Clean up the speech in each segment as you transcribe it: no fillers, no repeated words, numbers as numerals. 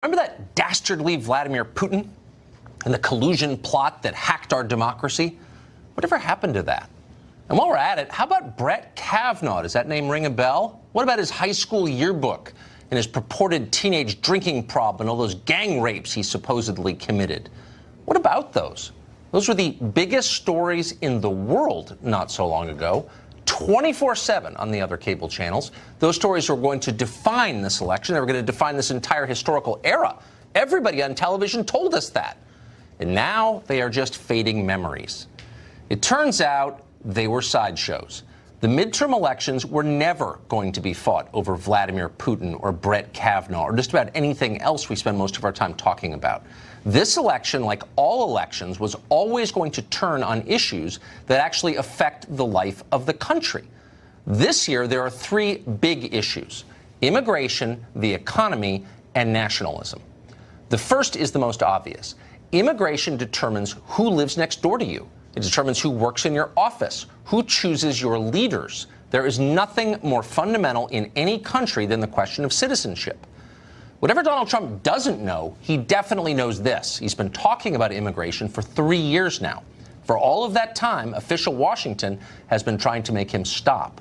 Remember that dastardly Vladimir Putin and the collusion plot that hacked our democracy? Whatever happened to that? And while we're at it, how about Brett Kavanaugh? Does that name ring a bell? What about his high school yearbook and his purported teenage drinking problem and all those gang rapes he supposedly committed? What about those? Those were the biggest stories in the world not so long ago. 24/7 on the other cable channels. Those stories were going to define this election. They were going to define this entire historical era. Everybody on television told us that. And now they are just fading memories. It turns out they were sideshows. The midterm elections were never going to be fought over Vladimir Putin or Brett Kavanaugh or just about anything else we spend most of our time talking about. This election, like all elections, was always going to turn on issues that actually affect the life of the country. This year, there are three big issues: immigration, the economy, and nationalism. The first is the most obvious. Immigration determines who lives next door to you. It determines who works in your office, who chooses your leaders. There is nothing more fundamental in any country than the question of citizenship. Whatever Donald Trump doesn't know, he definitely knows this. He's been talking about immigration for 3 years now. For all of that time, official Washington has been trying to make him stop.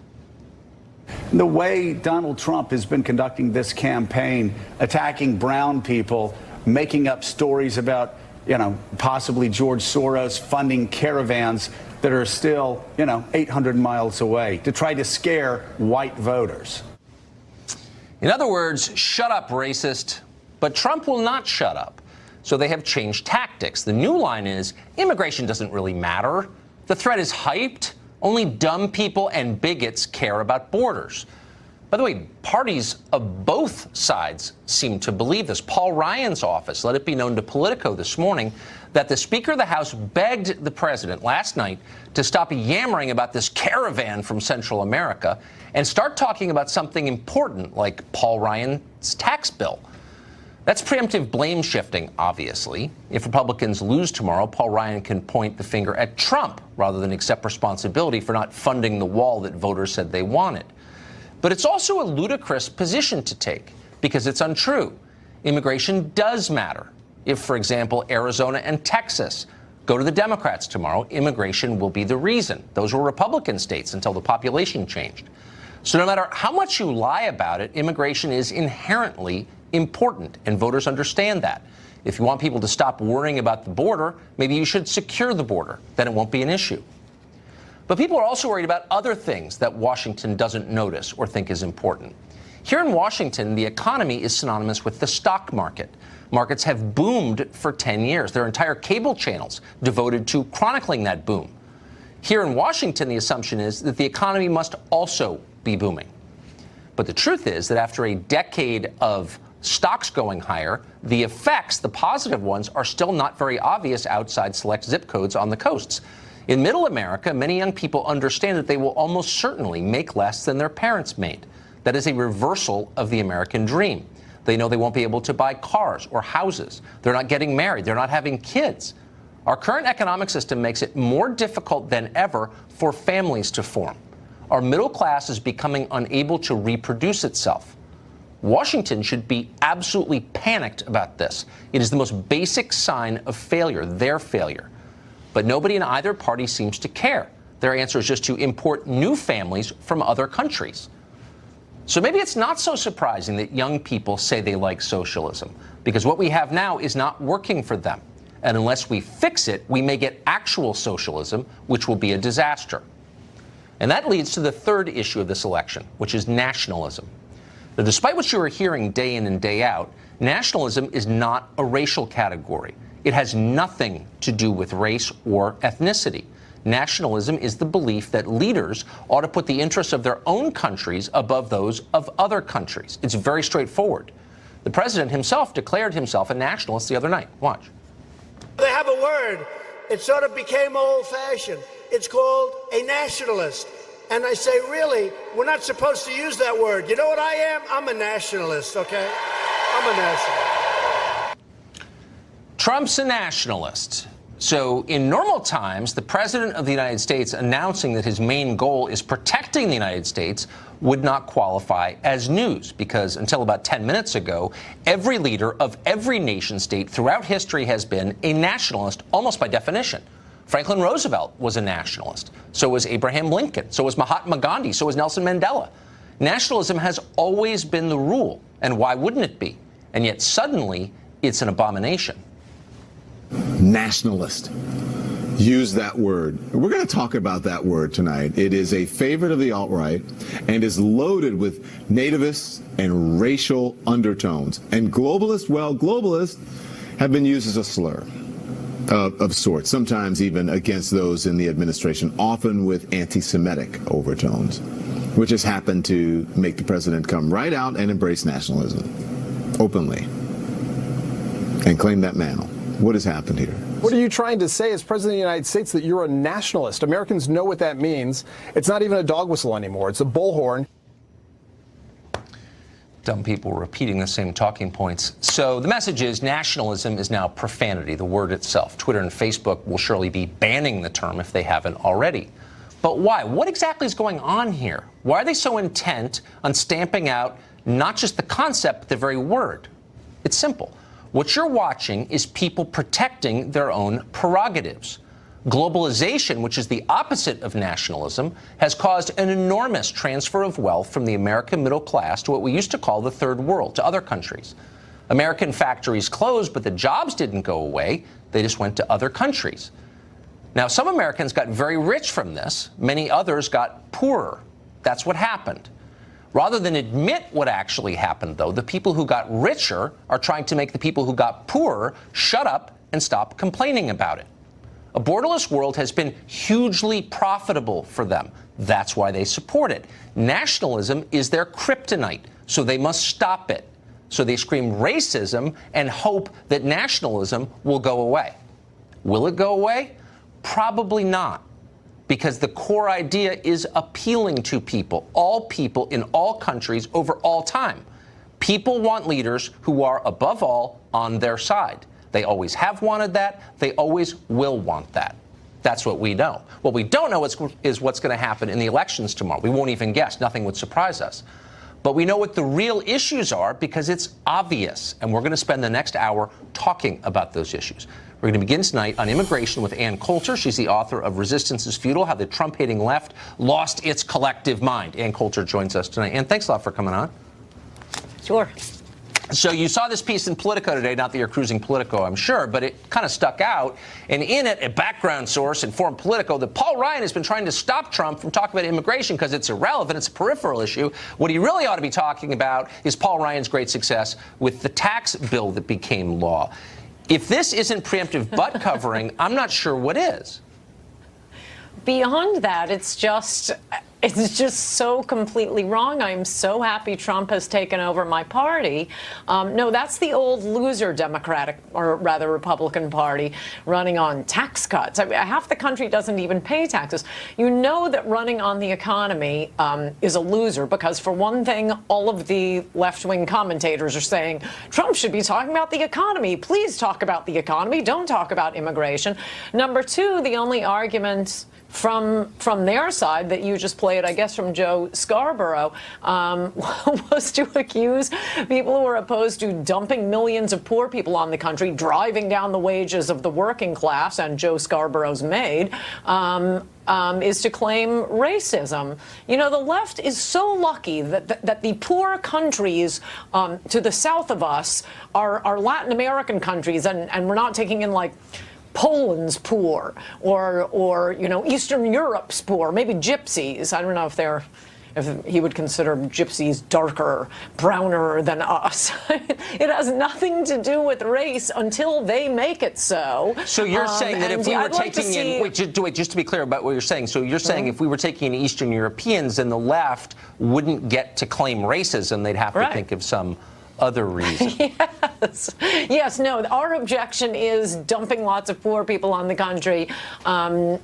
The way Donald Trump has been conducting this campaign, attacking brown people, making up stories about, possibly George Soros funding caravans that are still, 800 miles away to try to scare white voters. In other words, shut up, racist. But Trump will not shut up. So they have changed tactics. The new line is, immigration doesn't really matter. The threat is hyped. Only dumb people and bigots care about borders. By the way, parties of both sides seem to believe this. Paul Ryan's office let it be known to Politico this morning that the Speaker of the House begged the president last night to stop yammering about this caravan from Central America and start talking about something important like Paul Ryan's tax bill. That's preemptive blame shifting, obviously. If Republicans lose tomorrow, Paul Ryan can point the finger at Trump rather than accept responsibility for not funding the wall that voters said they wanted. But it's also a ludicrous position to take because it's untrue. Immigration does matter. If, for example, Arizona and Texas go to the Democrats tomorrow, immigration will be the reason. Those were Republican states until the population changed. So no matter how much you lie about it, immigration is inherently important, and voters understand that. If you want people to stop worrying about the border, maybe you should secure the border. Then it won't be an issue. But people are also worried about other things that Washington doesn't notice or think is important. Here in Washington, the economy is synonymous with the stock market. Markets have boomed for 10 years. There are entire cable channels devoted to chronicling that boom. Here in Washington, the assumption is that the economy must also be booming. But the truth is that after a decade of stocks going higher, the effects, the positive ones, are still not very obvious outside select zip codes on the coasts. In Middle America, many young people understand that they will almost certainly make less than their parents made. That is a reversal of the American dream. They know they won't be able to buy cars or houses. They're not getting married. They're not having kids. Our current economic system makes it more difficult than ever for families to form. Our middle class is becoming unable to reproduce itself. Washington should be absolutely panicked about this. It is the most basic sign of failure, their failure. But nobody in either party seems to care. Their answer is just to import new families from other countries. So maybe it's not so surprising that young people say they like socialism, because what we have now is not working for them. And unless we fix it, we may get actual socialism, which will be a disaster. And that leads to the third issue of this election, which is nationalism. Now, despite what you are hearing day in and day out, nationalism is not a racial category. It has nothing to do with race or ethnicity. Nationalism is the belief that leaders ought to put the interests of their own countries above those of other countries. It's very straightforward. The president himself declared himself a nationalist the other night. Watch. They have a word. It sort of became old-fashioned. It's called a nationalist. And I say, really, we're not supposed to use that word. You know what I am? I'm a nationalist, okay? I'm a nationalist. Trump's a nationalist. So in normal times, the President of the United States announcing that his main goal is protecting the United States would not qualify as news, because until about 10 minutes ago, every leader of every nation state throughout history has been a nationalist, almost by definition. Franklin Roosevelt was a nationalist. So was Abraham Lincoln. So was Mahatma Gandhi. So was Nelson Mandela. Nationalism has always been the rule. And why wouldn't it be? And yet suddenly it's an abomination. Nationalist. Use that word. We're going to talk about that word tonight. It is a favorite of the alt-right and is loaded with nativist and racial undertones. And globalists, well, globalists have been used as a slur of sorts, sometimes even against those in the administration, often with anti-Semitic overtones, which has happened to make the president come right out and embrace nationalism openly and claim that mantle. What has happened here? What are you trying to say as President of the United States, that you're a nationalist? Americans know what that means. It's not even a dog whistle anymore. It's a bullhorn. Dumb people repeating the same talking points. So the message is nationalism is now profanity, the word itself. Twitter and Facebook will surely be banning the term if they haven't already. But why? What exactly is going on here? Why are they so intent on stamping out not just the concept, but the very word? It's simple. What you're watching is people protecting their own prerogatives. Globalization, which is the opposite of nationalism, has caused an enormous transfer of wealth from the American middle class to what we used to call the third world, to other countries. American factories closed, but the jobs didn't go away. They just went to other countries. Now, some Americans got very rich from this. Many others got poorer. That's what happened. Rather than admit what actually happened, though, the people who got richer are trying to make the people who got poorer shut up and stop complaining about it. A borderless world has been hugely profitable for them. That's why they support it. Nationalism is their kryptonite, so they must stop it. So they scream racism and hope that nationalism will go away. Will it go away? Probably not. Because the core idea is appealing to people in all countries over all time. People want leaders who are, above all, on their side. They always have wanted that. They always will want that. That's what we know. What we don't know is what's going to happen in the elections tomorrow. We won't even guess. Nothing would surprise us. But we know what the real issues are because it's obvious. And we're going to spend the next hour talking about those issues. We're going to begin tonight on immigration with Ann Coulter. She's the author of Resistance is Futile, How the Trump-Hating Left Lost Its Collective Mind. Ann Coulter joins us tonight. Ann, thanks a lot for coming on. Sure. So you saw this piece in Politico today, not that you're cruising Politico, I'm sure, but it kind of stuck out. And in it, a background source informed Politico that Paul Ryan has been trying to stop Trump from talking about immigration because it's irrelevant, it's a peripheral issue. What he really ought to be talking about is Paul Ryan's great success with the tax bill that became law. If this isn't preemptive butt covering, I'm not sure what is. Beyond that, it's just so completely wrong. I'm so happy Trump has taken over my party. No, that's the old loser Democratic, or rather Republican Party, running on tax cuts. I mean, half the country doesn't even pay taxes. You know that running on the economy is a loser because, for one thing, all of the left-wing commentators are saying Trump should be talking about the economy. Please talk about the economy. Don't talk about immigration. Number two, the only argument from their side that you just played, I guess from Joe Scarborough, was to accuse people who are opposed to dumping millions of poor people on the country, driving down the wages of the working class and Joe Scarborough's maid, is to claim racism. You know, the left is so lucky that the poor countries to the south of us are Latin American countries, and we're not taking in, like, Poland's poor, or you know, Eastern Europe's poor, maybe gypsies. I don't know if he would consider gypsies darker, browner than us. It has nothing to do with race until they make it so. So you're saying that if we were taking in, wait, just to be clear about what you're saying. So you're saying if we were taking in Eastern Europeans, then the left wouldn't get to claim racism. They'd have to think of some other reason. Yes, no, our objection is dumping lots of poor people on the country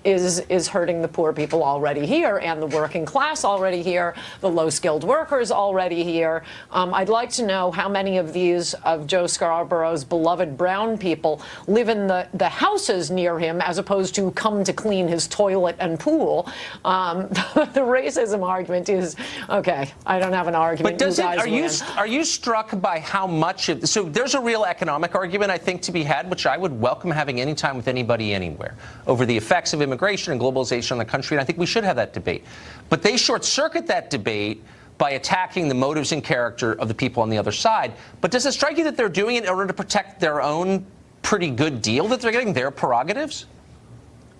is hurting the poor people already here and the working class already here, the low-skilled workers already here. I'd like to know how many of these, of Joe Scarborough's beloved brown people, live in the houses near him as opposed to come to clean his toilet and pool. The racism argument is, okay, I don't have an argument. But are you struck by how much so there's a real economic argument, I think, to be had, which I would welcome having any time with anybody anywhere, over the effects of immigration and globalization on the country, and I think we should have that debate. But they short-circuit that debate by attacking the motives and character of the people on the other side. But does it strike you that they're doing it in order to protect their own pretty good deal that they're getting, their prerogatives?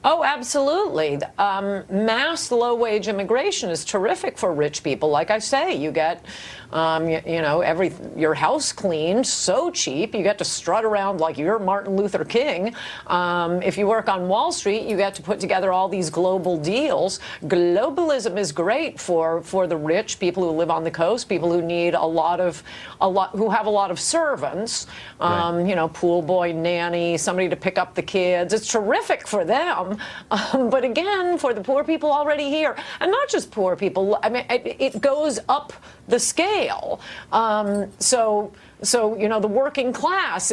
Oh, absolutely. Mass low-wage immigration is terrific for rich people. Like I say, you get, your house cleaned so cheap. You get to strut around like you're Martin Luther King. If you work on Wall Street, you get to put together all these global deals. Globalism is great for the rich, people who live on the coast, people who need who have a lot of servants. Right. Pool boy, nanny, somebody to pick up the kids. It's terrific for them. But again, for the poor people already here, and not just poor people, I mean, it goes up the scale. So the working class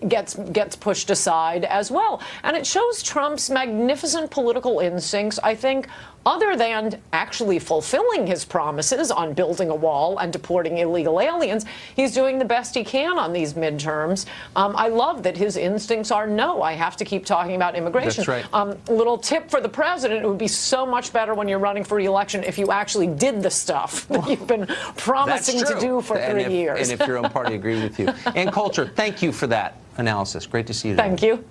gets pushed aside as well. And it shows Trump's magnificent political instincts, I think, other than actually fulfilling his promises on building a wall and deporting illegal aliens. He's doing the best he can on these midterms. I love that his instincts are no, I have to keep talking about immigration. That's right. Little tip for the president, it would be so much better when you're running for re-election if you actually did the stuff that you've been promising to do for 3 years. And if your own party agreed with you. Ann Coulter, thank you for that analysis. Great to see you today. Thank you.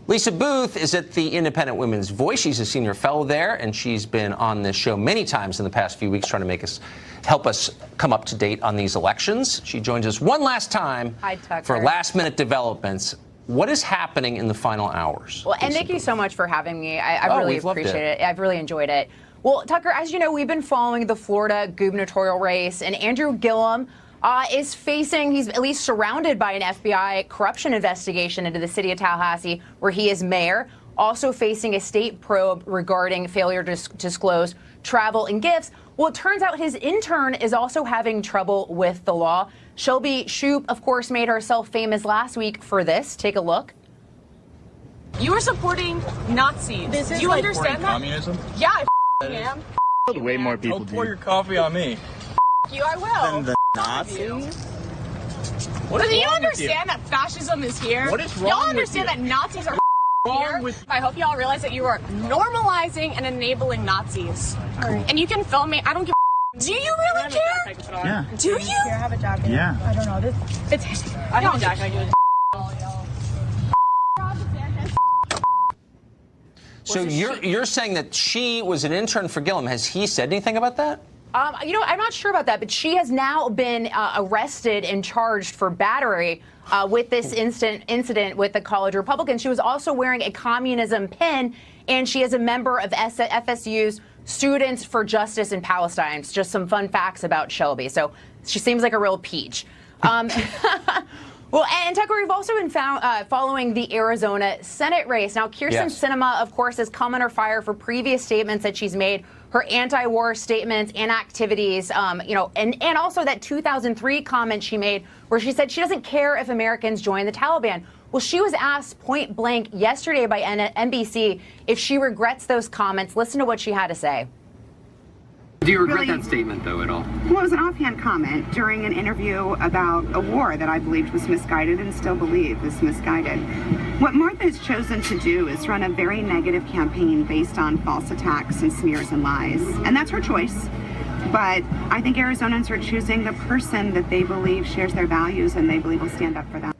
Lisa Booth is at the Independent Women's Voice. She's a senior fellow there, and she's been on this show many times in the past few weeks trying to help us come up to date on these elections. She joins us one last time for last-minute developments. What is happening in the final hours? Well, and thank you so much for having me. I really appreciate it. I've really enjoyed it. Well, Tucker, as you know, we've been following the Florida gubernatorial race, and Andrew Gillum is facing, he's at least surrounded by an FBI corruption investigation into the city of Tallahassee, where he is mayor, also facing a state probe regarding failure to disclose travel and gifts. Well, it turns out his intern is also having trouble with the law. Shelby Shoup, of course, made herself famous last week for this. Take a look. You are supporting Nazis. Do you understand that? Communism? Yeah, I am. Way more people do. Pour your coffee on me. You, I will. Than the Nazis? But do you understand that fascism is here? What is wrong Y'all understand that Nazis are here? I hope y'all realize that you are normalizing and enabling Nazis. And you can film me. I don't give a. Do you really care? Yeah. Do you? Here, have a jacket. Yeah. I don't know. It's. I have a jacket. I do. So you're saying that she was an intern for Gillum. Has he said anything about that? I'm not sure about that, but she has now been arrested and charged for battery with this incident with the college Republican. She was also wearing a communism pin, and she is a member of FSU's Students for Justice in Palestine. It's just some fun facts about Shelby. So she seems like a real peach. Well, and Tucker, we've also been following the Arizona Senate race. Now, Kyrsten Sinema, of course, has come under fire for previous statements that she's made, her anti-war statements and activities, and also that 2003 comment she made where she said she doesn't care if Americans join the Taliban. Well, she was asked point blank yesterday by NBC if she regrets those comments. Listen to what she had to say. Do you regret that statement, though, at all? Well, it was an offhand comment during an interview about a war that I believed was misguided and still believe is misguided. What Martha has chosen to do is run a very negative campaign based on false attacks and smears and lies. And that's her choice. But I think Arizonans are choosing the person that they believe shares their values and they believe will stand up for them.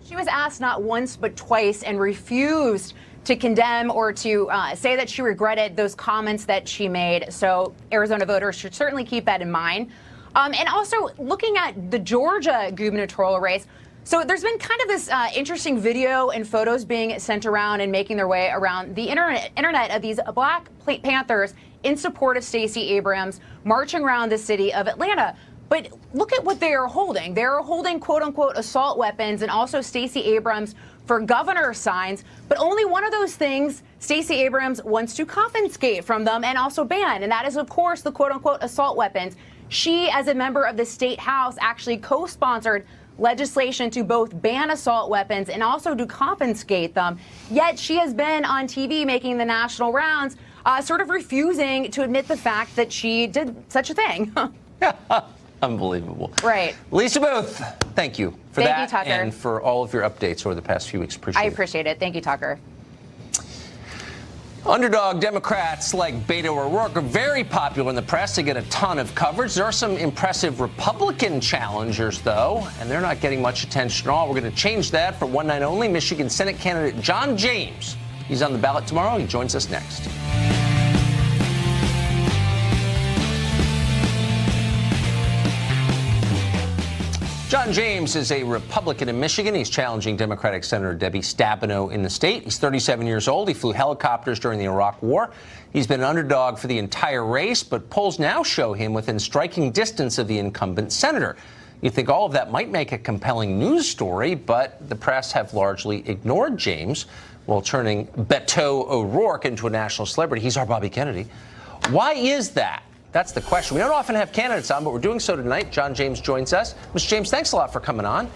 She was asked not once but twice and refused to condemn or to say that she regretted those comments that she made. So Arizona voters should certainly keep that in mind. And also looking at the Georgia gubernatorial race. So there's been kind of this interesting video and photos being sent around and making their way around the internet of these Black Panthers in support of Stacey Abrams marching around the city of Atlanta. But look at what they are holding. They are holding, quote unquote, assault weapons and also Stacey Abrams for governor signs. But only one of those things Stacey Abrams wants to confiscate from them and also ban. And that is, of course, the quote unquote assault weapons. She, as a member of the state house, actually co-sponsored legislation to both ban assault weapons and also to confiscate them. Yet she has been on TV making the national rounds, sort of refusing to admit the fact that she did such a thing. Unbelievable. Right. Lisa Booth, thank you for that. Thank you, Tucker. And for all of your updates over the past few weeks. I appreciate it. Thank you, Tucker. Underdog Democrats like Beto O'Rourke are very popular in the press. They get a ton of coverage. There are some impressive Republican challengers, though, and they're not getting much attention at all. We're going to change that for one night only. Michigan Senate candidate John James. He's on the ballot tomorrow. He joins us next. John James is a Republican in Michigan. He's challenging Democratic Senator Debbie Stabenow in the state. He's 37 years old. He flew helicopters during the Iraq War. He's been an underdog for the entire race, but polls now show him within striking distance of the incumbent senator. You'd think all of that might make a compelling news story, but the press have largely ignored James while turning Beto O'Rourke into a national celebrity. He's our Bobby Kennedy. Why is that? That's the question. We don't often have candidates on, but we're doing so tonight. John James joins us. Mr. James, thanks a lot for coming on.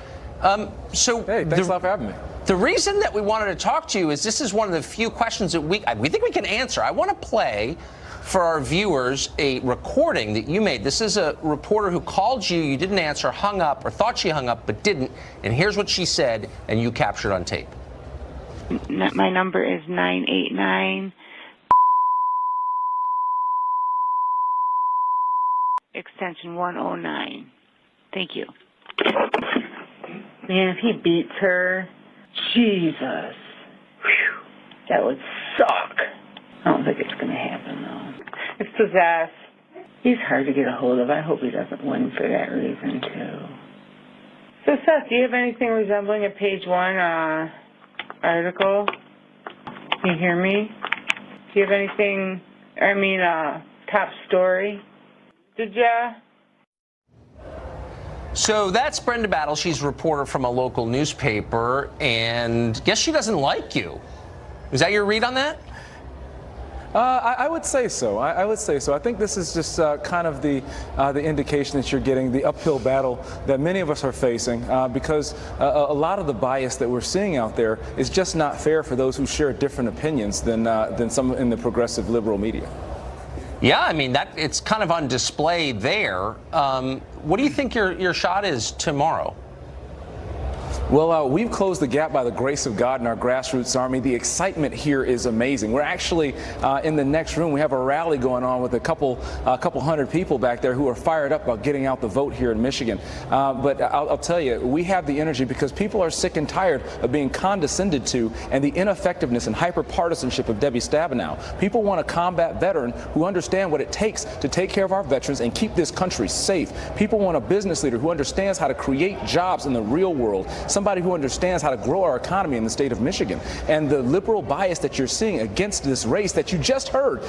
Hey, thanks a lot for having me. The reason that we wanted to talk to you is this is one of the few questions that we think we can answer. I want to play for our viewers a recording that you made. This is a reporter who called you, you didn't answer, hung up, or thought she hung up, but didn't. And here's what she said, and you captured on tape. My number is 989. Extension 109. Thank you. Man, if he beats her, Jesus. Whew, that would suck. I don't think it's going to happen, though. It's possessed. He's hard to get a hold of. I hope he doesn't win for that reason, too. So, Seth, do you have anything resembling a page one article? Can you hear me? Do you have anything, top story? Did ya? So that's Brenda Battle. She's a reporter from a local newspaper, and guess she doesn't like you. Is that your read on that? I would say so. I would say so. I think this is just kind of the indication that you're getting, the uphill battle that many of us are facing, because a lot of the bias that we're seeing out there is just not fair for those who share different opinions than some in the progressive liberal media. Yeah, I mean, it's kind of on display there. What do you think your shot is tomorrow? Well, we've closed the gap by the grace of God in our grassroots army. The excitement here is amazing. We're actually in the next room. We have a rally going on with a couple hundred people back there who are fired up about getting out the vote here in Michigan. But I'll tell you, we have the energy because people are sick and tired of being condescended to and the ineffectiveness and hyper-partisanship of Debbie Stabenow. People want a combat veteran who understands what it takes to take care of our veterans and keep this country safe. People want a business leader who understands how to create jobs in the real world. Somebody who understands how to grow our economy in the state of Michigan. And the liberal bias that you're seeing against this race that you just heard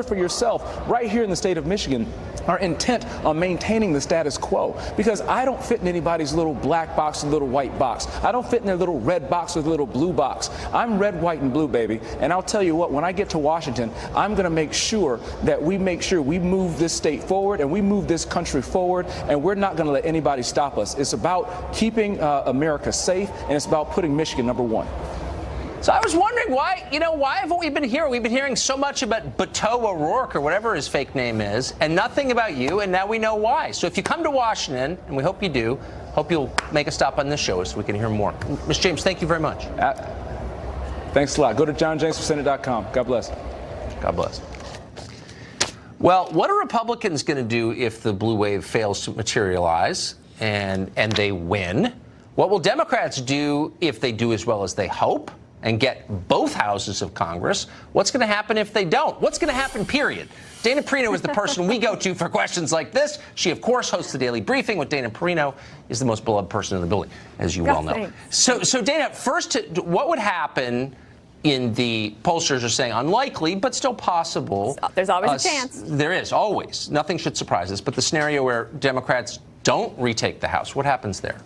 for yourself right here in the state of Michigan are intent on maintaining the status quo. Because I don't fit in anybody's little black box or little white box. I don't fit in their little red box or the little blue box. I'm red, white, and blue, baby. And I'll tell you what, when I get to Washington, I'm going to make sure we move this state forward and we move this country forward, and we're not going to let anybody stop us. It's about keeping America safe, and it's about putting Michigan number one. So I was wondering why haven't we been hearing? We've been hearing so much about Beto O'Rourke or whatever his fake name is, and nothing about you, and now we know why. So if you come to Washington, and we hope you do, hope you'll make a stop on this show so we can hear more. Mr. James, thank you very much. Thanks a lot. Go to johnjamesforsenate.com. God bless. God bless. Well, what are Republicans going to do if the blue wave fails to materialize and they win? What will Democrats do if they do as well as they hope and get both houses of Congress? What's going to happen if they don't? What's going to happen, period? Dana Perino is the person we go to for questions like this. She, of course, hosts the Daily Briefing with Dana Perino, is the most beloved person in the building, as you well know. So Dana, first, what would happen the pollsters are saying unlikely, but still possible. There's always a chance. There is, always. Nothing should surprise us. But the scenario where Democrats don't retake the House, what happens there?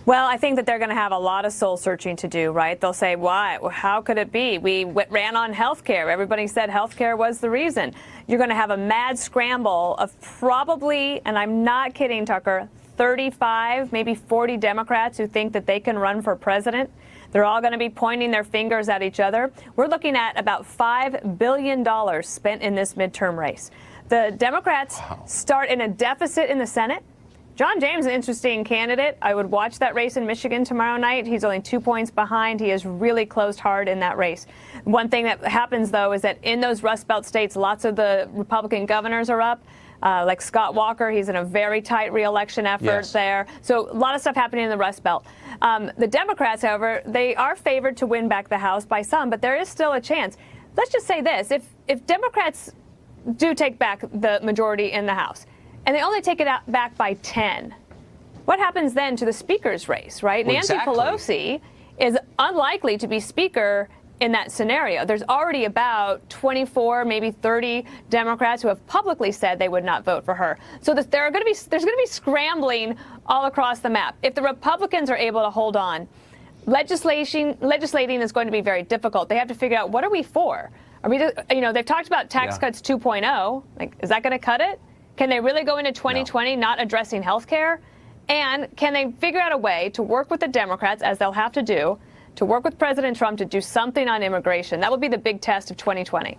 Well, I think that they're going to have a lot of soul searching to do, right? They'll say, why? How could it be? We ran on health care. Everybody said health care was the reason. You're going to have a mad scramble of probably, and I'm not kidding, Tucker, 35, maybe 40 Democrats who think that they can run for president. They're all going to be pointing their fingers at each other. We're looking at about $5 billion spent in this midterm race. The Democrats start in a deficit in the Senate. John James is an interesting candidate. I would watch that race in Michigan tomorrow night. He's only 2 points behind. He has really closed hard in that race. One thing that happens, though, is that in those Rust Belt states, lots of the Republican governors are up. Like Scott Walker, he's in a very tight re-election effort there. So a lot of stuff happening in the Rust Belt. The Democrats, however, they are favored to win back the House by some, but there is still a chance. Let's just say this. If Democrats do take back the majority in the House, and they only take it back by 10, what happens then to the Speaker's race, right? Well, Nancy Pelosi is unlikely to be Speaker in that scenario. There's already about 24, maybe 30 Democrats who have publicly said they would not vote for her. So there's going to be scrambling all across the map. If the Republicans are able to hold on, legislating is going to be very difficult. They have to figure out, what are we for? Are we, they've talked about tax cuts 2.0. Like, is that going to cut it? Can they really go into 2020 not addressing health care? And can they figure out a way to work with the Democrats, as they'll have to do, to work with President Trump to do something on immigration? That will be the big test of 2020.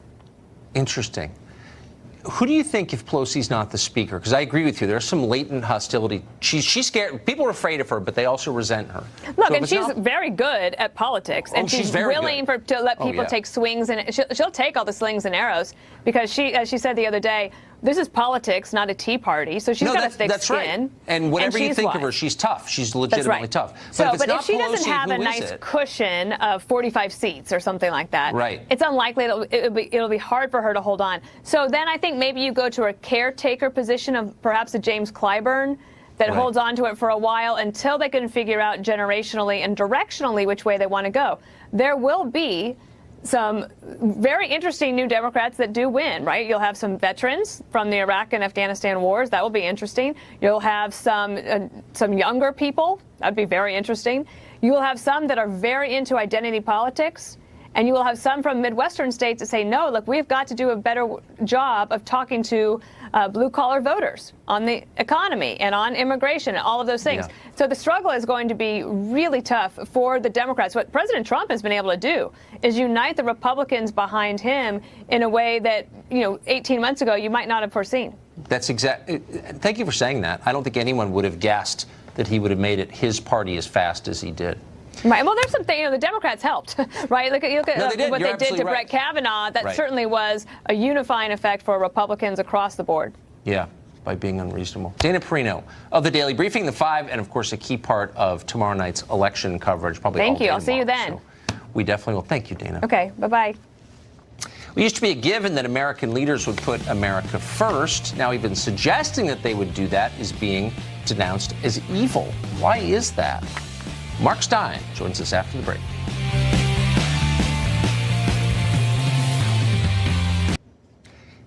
Interesting. Who do you think, if Pelosi's not the Speaker? Because I agree with you, there's some latent hostility. She's scared. People are afraid of her, but they also resent her. Look, and she's very good at politics, and she's willing to let people take swings, and she'll take all the slings and arrows, because she, as she said the other day, this is politics, not a tea party. So she's got a thick skin. Right. And whatever you think of her, she's tough. She's legitimately tough. But if she doesn't have a nice cushion of 45 seats or something like that, it's unlikely it'll be hard for her to hold on. So then I think maybe you go to a caretaker position of perhaps a James Clyburn that holds on to it for a while until they can figure out generationally and directionally which way they want to go. There will be some very interesting new Democrats that do win, right? You'll have some veterans from the Iraq and Afghanistan wars. That will be interesting. You'll have some younger people. That would be very interesting. You will have some that are very into identity politics. And you will have some from Midwestern states that say, no, look, we've got to do a better job of talking to blue-collar voters on the economy and on immigration and all of those things. So the struggle is going to be really tough for the Democrats. What President Trump has been able to do is unite the Republicans behind him in a way that, 18 months ago you might not have foreseen. That's thank you for saying that. I don't think anyone would have guessed that he would have made it his party as fast as he did. Right. Well, there's something, the Democrats helped, right? Look at what they did to Brett Kavanaugh. That certainly was a unifying effect for Republicans across the board. Yeah, by being unreasonable. Dana Perino of the Daily Briefing, The Five, and of course a key part of tomorrow night's election coverage. Probably. Thank you. I'll see you then. So we definitely will. Thank you, Dana. Okay. Bye-bye. It used to be a given that American leaders would put America first. Now even suggesting that they would do that is being denounced as evil. Why is that? Mark Stein joins us after the break.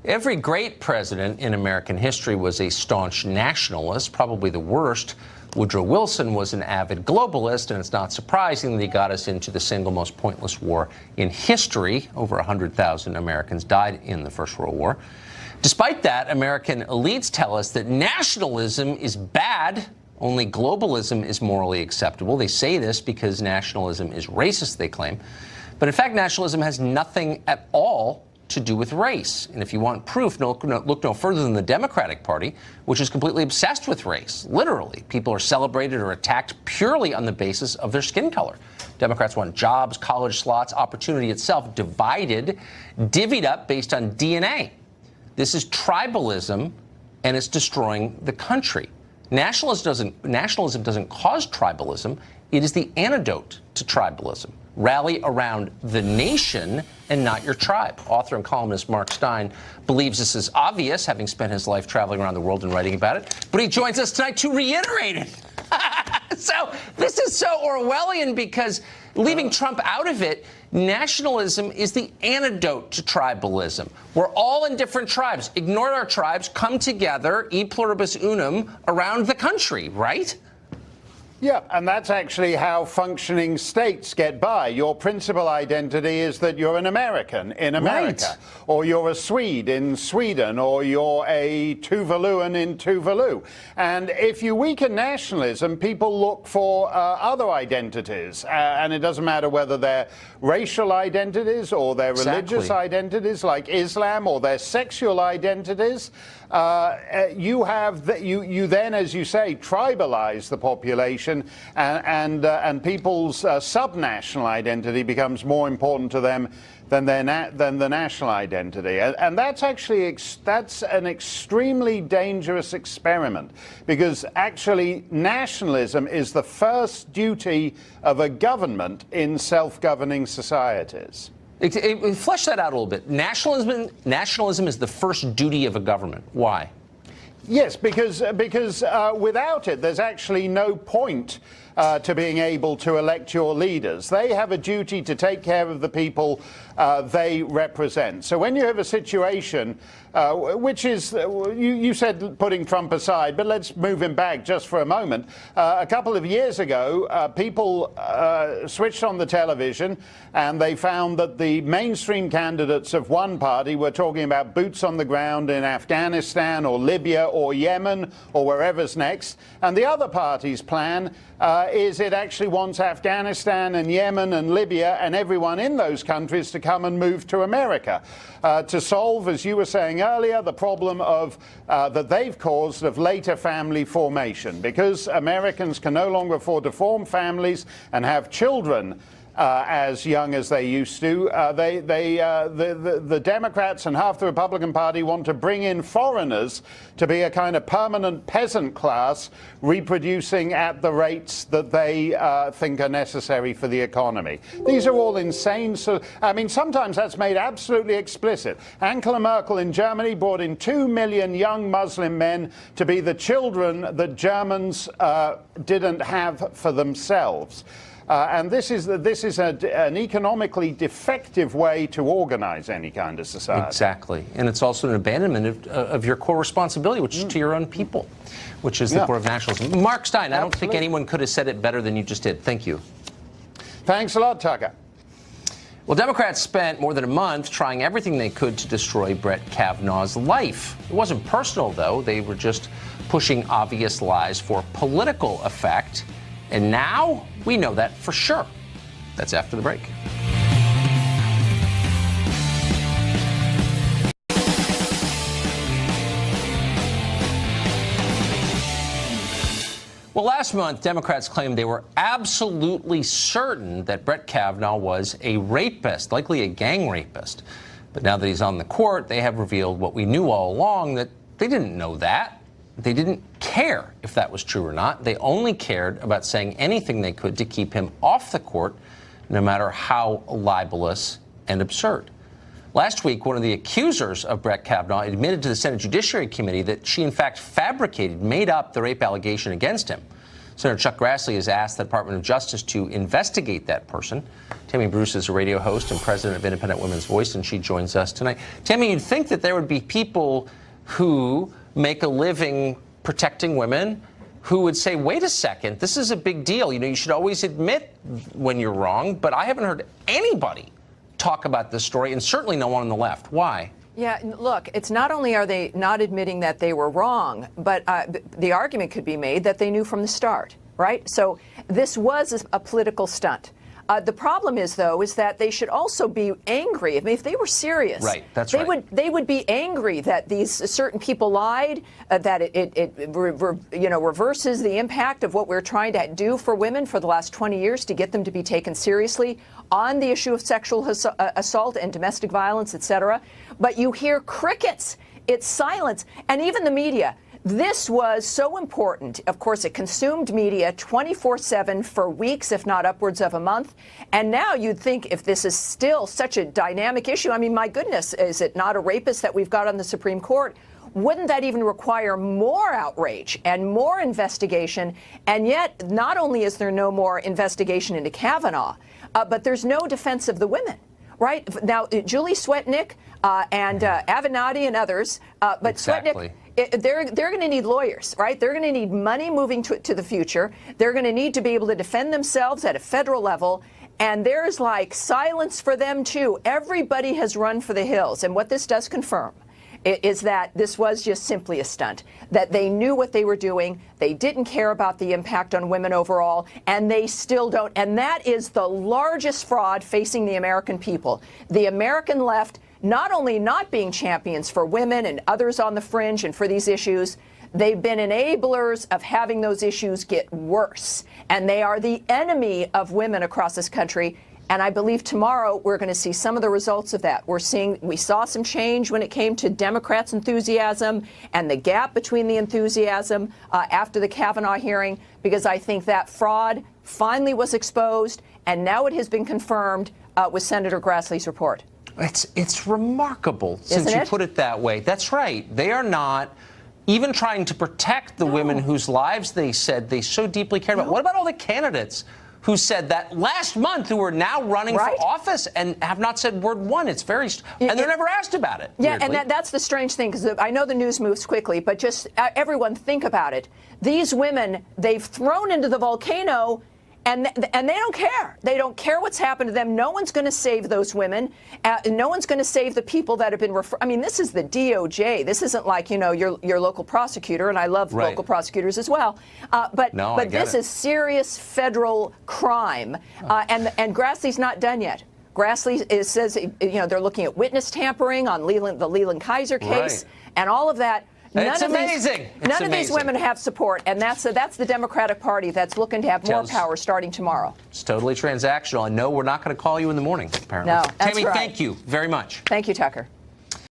Every great president in American history was a staunch nationalist, probably the worst. Woodrow Wilson was an avid globalist, and it's not surprising that he got us into the single most pointless war in history. Over 100,000 Americans died in the First World War. Despite that, American elites tell us that nationalism is bad. Only globalism is morally acceptable. They say this because nationalism is racist, they claim. But in fact, nationalism has nothing at all to do with race. And if you want proof, look no further than the Democratic Party, which is completely obsessed with race. Literally, people are celebrated or attacked purely on the basis of their skin color. Democrats want jobs, college slots, opportunity itself divided, divvied up based on DNA. This is tribalism, and it's destroying the country. Nationalism doesn't cause tribalism. It is the antidote to tribalism. Rally around the nation and not your tribe. Author and columnist Mark Stein believes this is obvious, having spent his life traveling around the world and writing about it. But he joins us tonight to reiterate it. So this is so Orwellian because leaving Trump out of it, nationalism is the antidote to tribalism. We're all in different tribes. Ignore our tribes, come together, e pluribus unum, around the country, right? Yeah, and that's actually how functioning states get by. Your principal identity is that you're an American in America, right, or you're a Swede in Sweden, or you're a Tuvaluan in Tuvalu. And if you weaken nationalism, people look for other identities. And it doesn't matter whether they're racial identities or their religious identities like Islam or their sexual identities. You then, as you say, tribalize the population, and people's subnational identity becomes more important to them than the national identity, and that's actually that's an extremely dangerous experiment, because actually nationalism is the first duty of a government in self-governing societies. Flesh that out a little bit. Nationalism is the first duty of a government. Why? Yes, because without it, there's actually no point to being able to elect your leaders. They have a duty to take care of the people they represent. So when you have a situation, which is, you said putting Trump aside, but let's move him back just for a moment. A couple of years ago, people switched on the television and they found that the mainstream candidates of one party were talking about boots on the ground in Afghanistan or Libya or Yemen or wherever's next. And the other party's plan is it actually wants Afghanistan and Yemen and Libya and everyone in those countries to come and move to America to solve, as you were saying earlier, the problem of that they've caused of later family formation, because Americans can no longer afford to form families and have children as young as they used to. The Democrats and half the Republican Party want to bring in foreigners to be a kind of permanent peasant class, reproducing at the rates that they think are necessary for the economy. These are all insane. So, I mean, sometimes that's made absolutely explicit. Angela Merkel in Germany brought in 2 million young Muslim men to be the children that Germans didn't have for themselves. And this is an economically defective way to organize any kind of society. Exactly. And it's also an abandonment of your core responsibility, which is to your own people, which is the core of nationalism. Mark Stein, I don't think anyone could have said it better than you just did. Thank you. Thanks a lot, Tucker. Well, Democrats spent more than a month trying everything they could to destroy Brett Kavanaugh's life. It wasn't personal, though. They were just pushing obvious lies for political effect. And now we know that for sure. That's after the break. Well, last month, Democrats claimed they were absolutely certain that Brett Kavanaugh was a rapist, likely a gang rapist. But now that he's on the court, they have revealed what we knew all along, that they didn't know that. They didn't care if that was true or not. They only cared about saying anything they could to keep him off the court, no matter how libelous and absurd. Last week, one of the accusers of Brett Kavanaugh admitted to the Senate Judiciary Committee that she, in fact, made up the rape allegation against him. Senator Chuck Grassley has asked the Department of Justice to investigate that person. Tammy Bruce is a radio host and president of Independent Women's Voice, and she joins us tonight. Tammy, you'd think that there would be people who make a living protecting women who would say, wait a second, this is a big deal. You know, you should always admit when you're wrong. But I haven't heard anybody talk about this story, and certainly no one on the left. Why? Yeah, look, it's not only are they not admitting that they were wrong, but the argument could be made that they knew from the start, right? So this was a political stunt. The problem is, though, is that they should also be angry. I mean, if they were serious, they would be angry that these certain people lied, that it reverses the impact of what we're trying to do for women for the last 20 years to get them to be taken seriously on the issue of sexual assault and domestic violence, et cetera. But you hear crickets. It's silence. And even the media. This was so important. Of course, it consumed media 24/7 for weeks, if not upwards of a month. And now you'd think, if this is still such a dynamic issue, I mean, my goodness, is it not a rapist that we've got on the Supreme Court? wouldn't that even require more outrage and more investigation? And yet, not only is there no more investigation into Kavanaugh, but there's no defense of the women. Right now, Julie Swetnick and Avenatti and others, but Exactly. Swetnick, they're going to need lawyers, right? They're going to need money moving to the future. They're going to need to be able to defend themselves at a federal level. And there's like silence for them, too. Everybody has run for the hills. And what this does confirm is that this was just simply a stunt, that they knew what they were doing. They didn't care about the impact on women overall, and they still don't. And that is the largest fraud facing the American people. The American left not only not being champions for women and others on the fringe and for these issues, they've been enablers of having those issues get worse. And they are the enemy of women across this country. And I believe tomorrow we're going to see some of the results of that. We saw some change when it came to Democrats' enthusiasm and the gap between the enthusiasm after the Kavanaugh hearing, because I think that fraud finally was exposed, and now it has been confirmed with Senator Grassley's report. It's remarkable, since you put it that way. That's right. They are not even trying to protect the women whose lives they said they so deeply cared about. What about all the candidates who said that last month, who are now running for office and have not said word one? It's very, and they're never asked about it. Yeah, weirdly. and that's the strange thing, because I know the news moves quickly, but just everyone think about it. These women, they've thrown into the volcano, and they don't care. They don't care what's happened to them. No one's going to save those women. No one's going to save the people that have been referred. I mean, this is the DOJ. This isn't like, your local prosecutor, and I love local prosecutors as well. But this is serious federal crime, and Grassley's not done yet. Grassley says, they're looking at witness tampering on the Leland Kaiser case, and all of that. It's amazing. None of these women have support, and that's the Democratic Party that's looking to have more power starting tomorrow. It's totally transactional, and no, we're not going to call you in the morning, apparently. No, that's Tammy, right. thank you very much. Thank you, Tucker.